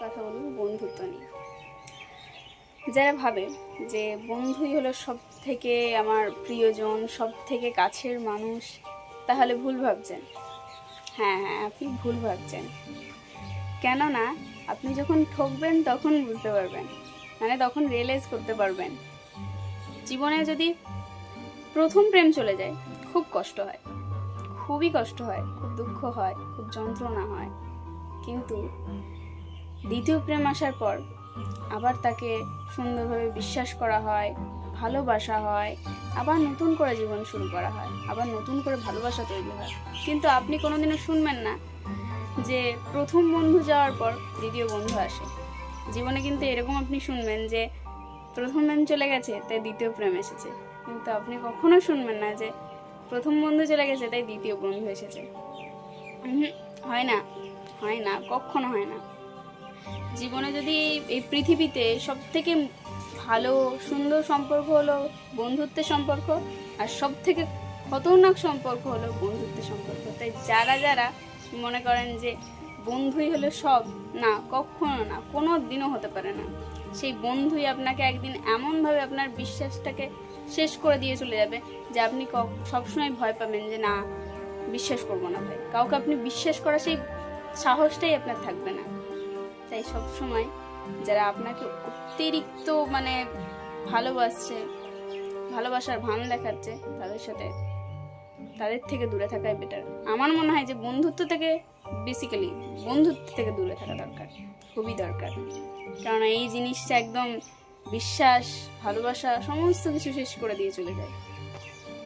কথা বলবো বন্ধুত্ব নিয়ে। যারা ভাবে যে বন্ধুই হলো সব থেকে আমার প্রিয়জন, সব থেকে কাছের মানুষ, তাহলে ভুল ভাবছেন। হ্যাঁ হ্যাঁ, আপনি ভুল ভাবছেন। কেননা আপনি যখন ঠকবেন তখন বুঝতে পারবেন, মানে তখন রিয়েলাইজ করতে পারবেন। জীবনে যদি প্রথম প্রেম চলে যায় খুব কষ্ট হয়, খুবই কষ্ট হয়, খুব দুঃখ হয়, খুব যন্ত্রণা হয়। কিন্তু দ্বিতীয় প্রেম আসার পর আবার তাকে সুন্দরভাবে বিশ্বাস করা হয়, ভালোবাসা হয়, আবার নতুন করে জীবন শুরু করা হয়, আবার নতুন করে ভালোবাসা তৈরি হয়। কিন্তু আপনি কোনোদিনও শুনবেন না যে প্রথম বন্ধু যাওয়ার পর দ্বিতীয় বন্ধু আসে। জীবনে কিন্তু এরকম আপনি শুনবেন যে প্রথম প্রেম চলে গেছে তাই দ্বিতীয় প্রেম এসেছে, কিন্তু আপনি কখনো শুনবেন না যে প্রথম বন্ধু চলে গেছে তাই দ্বিতীয় বন্ধু এসেছে। হয় না, হয় না, কখনো হয় না। জীবনে যদি এই পৃথিবীতে সব থেকে ভালো সুন্দর সম্পর্ক হলো বন্ধুত্বের সম্পর্ক, আর সব থেকে খতরনাক সম্পর্ক হলো বন্ধুত্বের সম্পর্ক। তাই যারা যারা মনে করেন যে বন্ধুই হলো সব, না, কখনো না, কোনো দিনও হতে পারে না। সেই বন্ধুই আপনাকে একদিন এমনভাবে আপনার বিশ্বাসটাকে শেষ করে দিয়ে চলে যাবে যে আপনি সবসময় ভয় পাবেন যে না, বিশ্বাস করবো না ভাই, কাউকে আপনি বিশ্বাস করা সেই সাহসটাই আপনার থাকবে না। তাই সবসময় যারা আপনাকে অতিরিক্ত ভালোবাসছে, ভালোবাসার ভান দেখাচ্ছে, তাদের থেকে দূরে থাকাই বেটার। আমার মনে হয় যে বন্ধুত্ব থেকে দূরে থাকা দরকার, খুবই দরকার। কারণ এই জিনিসটা একদম বিশ্বাস, ভালোবাসা সমস্ত কিছু শেষ করে দিয়ে চলে যায়।